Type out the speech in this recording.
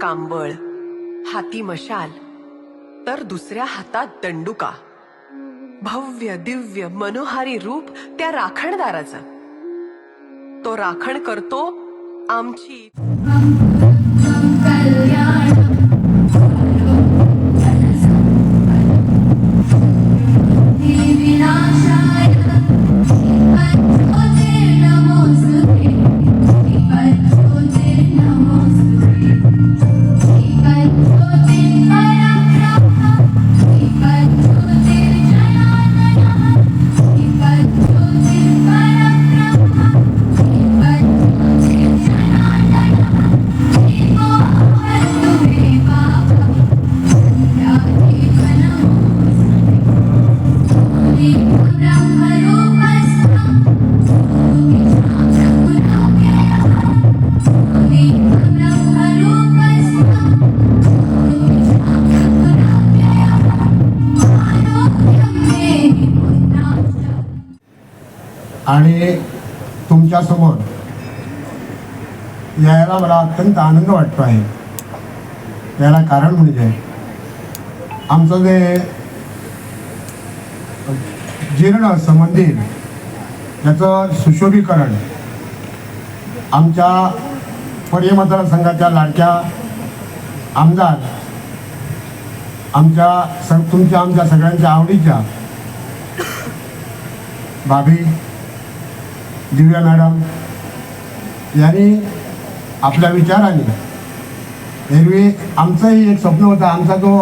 कांबळ, हाती मशाल तर दुसऱ्या हातात दंडुका. भव्य दिव्य मनोहारी रूप त्या राखणदाराचं. तो राखण करतो आमची. आणि तुमच्यासमोर यायला मला अत्यंत आनंद वाटतो आहे. याला कारण म्हणजे आमचं जे जीर्ण असं मंदिर याचं सुशोभीकरण आमच्या पर्य मतदारसंघाच्या लाडक्या आमदार आमच्या सगळ्यांच्या आवडीच्या भाभी दिव्या मॅडम यांनी आपल्या विचाराने एरवी आमचंही एक स्वप्न होतं. आमचा जो